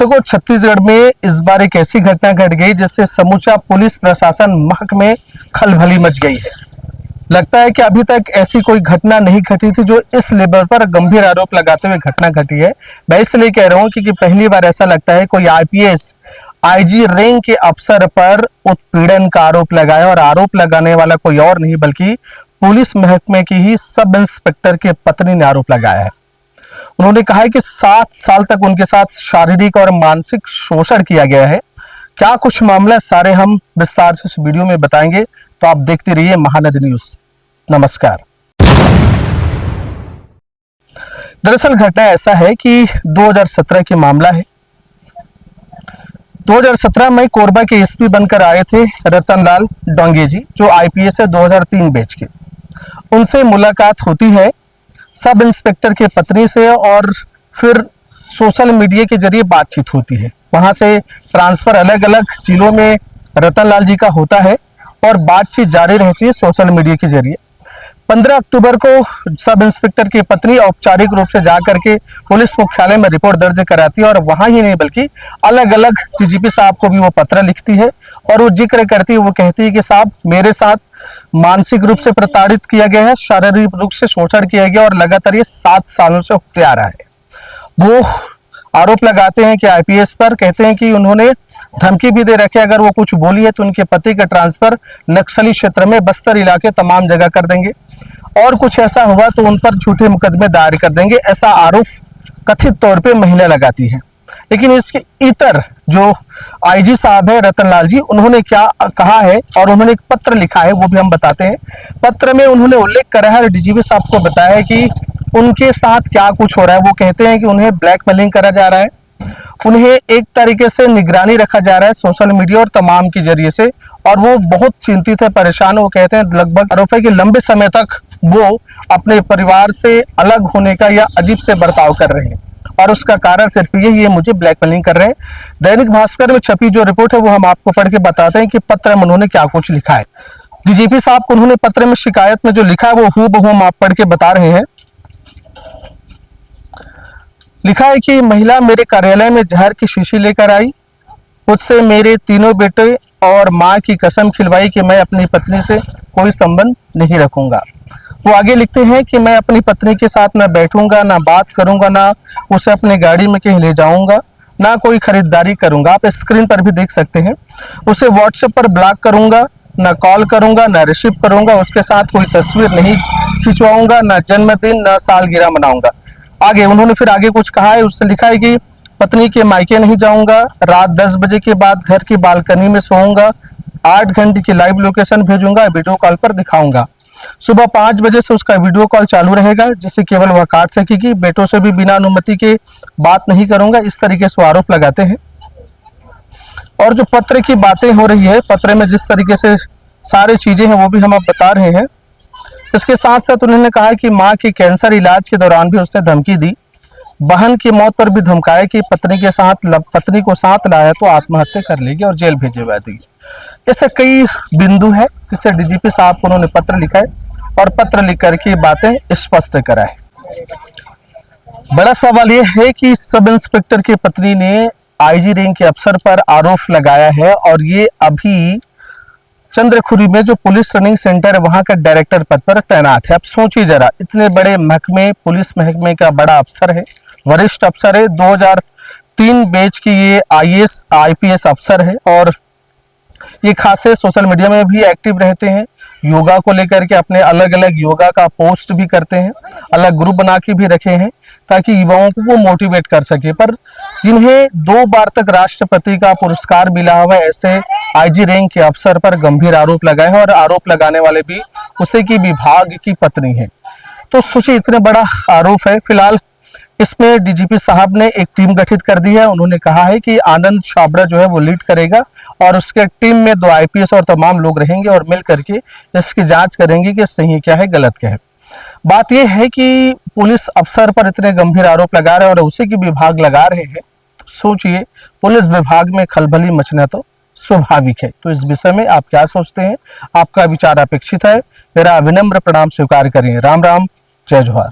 दर्शकों, छत्तीसगढ़ में इस बार एक ऐसी घटना घट गई जिससे समूचा पुलिस प्रशासन महकमे में खलबली मच गई है। लगता है कि अभी तक ऐसी कोई घटना नहीं घटी थी जो इस लेवल पर गंभीर आरोप लगाते हुए घटना घटी है। मैं इसलिए कह रहा हूं कि पहली बार ऐसा लगता है कोई आईपीएस आईजी रैंक के अफसर पर उत्पीड़न का आरोप लगाया, और आरोप लगाने वाला कोई और नहीं बल्कि पुलिस महकमे की ही सब इंस्पेक्टर के पत्नी ने आरोप लगाया है। उन्होंने कहा है कि 7 साल तक उनके साथ शारीरिक और मानसिक शोषण किया गया है। क्या कुछ मामला सारे हम विस्तार से इस वीडियो में बताएंगे, तो आप देखते रहिए महानदी न्यूज। नमस्कार। दरअसल घटना ऐसा है कि 2017 की मामला है। 2017 में कोरबा के एसपी बनकर आए थे रतनलाल डोंगे जी, जो आईपीएस है 2003 बैच के। उनसे मुलाकात होती है सब इंस्पेक्टर के पत्नी से, और फिर सोशल मीडिया के जरिए बातचीत होती है। वहां से ट्रांसफर अलग अलग जिलों में रतनलाल जी का होता है और बातचीत जारी रहती है सोशल मीडिया के जरिए। 15 अक्टूबर को सब इंस्पेक्टर की पत्नी औपचारिक रूप से जाकर के पुलिस मुख्यालय में रिपोर्ट दर्ज कराती है, और वहां ही नहीं बल्कि अलग अलग डीजीपी साहब को भी वो पत्र लिखती है और वो जिक्र करती है। वो कहती है कि साहब, मेरे साथ मानसिक रूप से प्रताड़ित किया गया है, शारीरिक रूप से शोषण किया गया, और लगातार ये 7 सालों से होते आ रहा है। वो आरोप लगाते हैं कि आईपीएस पर, कहते हैं कि उन्होंने धमकी भी दे रखी है, अगर वो कुछ बोली है तो उनके पति का ट्रांसफर नक्सली क्षेत्र में बस्तर इलाके तमाम जगह कर देंगे, और कुछ ऐसा हुआ तो उन पर झूठे मुकदमे दायर कर देंगे। ऐसा आरोप कथित तौर पे महिला लगाती है। लेकिन इसके इतर जो आईजी साहब है रतनलाल जी, उन्होंने क्या कहा है और उन्होंने एक पत्र लिखा है, वो भी हम बताते हैं। पत्र में उन्होंने उल्लेख करा है, डीजीपी साहब को बताया है कि उनके साथ क्या कुछ हो रहा है। वो कहते हैं कि उन्हें ब्लैकमेलिंग करा जा रहा है, उन्हें एक तरीके से निगरानी रखा जा रहा है सोशल मीडिया और तमाम के जरिए से, और वो बहुत चिंतित है, परेशान है। वो कहते हैं लगभग आरोप है कि लंबे समय तक वो अपने परिवार से अलग होने का या अजीब से बर्ताव कर रहे हैं, और उसका कारण सिर्फ यही है, मुझे ब्लैकमेलिंग कर रहे हैं। दैनिक भास्कर में छपी जो रिपोर्ट है वो हम आपको पढ़ के बताते हैं कि पत्र में उन्होंने क्या कुछ लिखा है। डीजीपी साहब को उन्होंने पत्र में शिकायत में जो लिखा है वो हूबहू हम आप पढ़ के बता रहे हैं। लिखा है कि महिला मेरे कार्यालय में जहर की शीशी लेकर आई, मुझसे मेरे तीनों बेटे और माँ की कसम खिलवाई कि मैं अपनी पत्नी से कोई संबंध नहीं रखूंगा। वो आगे लिखते हैं कि मैं अपनी पत्नी के साथ ना बैठूंगा, ना बात करूंगा, ना उसे अपनी गाड़ी में कहीं ले जाऊंगा, ना कोई खरीदारी करूंगा। आप स्क्रीन पर भी देख सकते हैं। उसे व्हाट्सएप पर ब्लॉक करूंगा, ना कॉल करूंगा, ना रिसीव करूंगा, उसके साथ कोई तस्वीर नहीं खिंचवाऊंगा, ना जन्मदिन, ना सालगिरह मनाऊंगा। आगे उन्होंने फिर आगे कुछ कहा है। उसने लिखा है कि पत्नी के मायके नहीं जाऊंगा, रात 10 बजे के बाद घर की बालकनी में सोऊंगा, 8 घंटे की लाइव लोकेशन भेजूंगा, वीडियो कॉल पर दिखाऊंगा। सुबह 5 बजे से उसका वीडियो कॉल चालू रहेगा, जिससे केवल वह काट सकेगी। बेटों से भी बिना अनुमति के बात नहीं करूंगा। इस तरीके से आरोप लगाते हैं। और जो पत्र की बातें हो रही है, पत्र में जिस तरीके से सारी चीजें हैं वो भी हम आप बता रहे हैं। इसके साथ साथ उन्होंने कहा कि माँ के कैंसर इलाज के दौरान भी उसने धमकी दी, बहन की मौत पर भी धमकाया कि पत्नी को साथ लाया तो आत्महत्या कर लेगी और जेल भेजवा देगी। ऐसे कई बिंदु है जिससे डीजीपी साहब को उन्होंने पत्र लिखा है, और पत्र लिख करके बातें स्पष्ट करा है। बड़ा सवाल यह है कि सब इंस्पेक्टर की पत्नी ने आईजी रैंक के अफसर पर आरोप लगाया है, और ये अभी चंद्रखुरी में जो पुलिस ट्रेनिंग सेंटर है वहां का डायरेक्टर पद पर तैनात है। अब सोचिए जरा, इतने बड़े महकमे, पुलिस महकमे का बड़ा अफसर है, वरिष्ठ अफसर है, 2003 बैच की ये आईएएस आईपीएस अफसर है, और ये खासे सोशल मीडिया में भी एक्टिव रहते हैं। योगा को लेकर के अपने अलग अलग योगा का पोस्ट भी करते हैं, अलग ग्रुप बना के भी रखे हैं ताकि युवाओं को वो मोटिवेट कर सके। पर जिन्हें 2 बार तक राष्ट्रपति का पुरस्कार मिला हुआ है, ऐसे आईजी रैंक के अफसर पर गंभीर आरोप लगाए हैं, और आरोप लगाने वाले भी उसी की विभाग की पत्नी है। तो सोचिए, इतने बड़ा आरोप है। फिलहाल इसमें डीजीपी साहब ने एक टीम गठित कर दी है। उन्होंने कहा है कि आनंद छाबड़ा जो है वो लीड करेगा, और उसके टीम में 2 आईपीएस और तमाम लोग रहेंगे, और मिल करके इसकी जांच करेंगे कि सही क्या है, गलत क्या है। बात यह है कि पुलिस अफसर पर इतने गंभीर आरोप लगा रहे हैं और उसी की विभाग लगा रहे हैं। सोचिए, पुलिस विभाग में खलबली मचना तो स्वाभाविक है। तो इस विषय में आप क्या सोचते हैं? आपका विचार अपेक्षित है। मेरा विनम्र प्रणाम स्वीकार करें। राम राम, जय जोहार।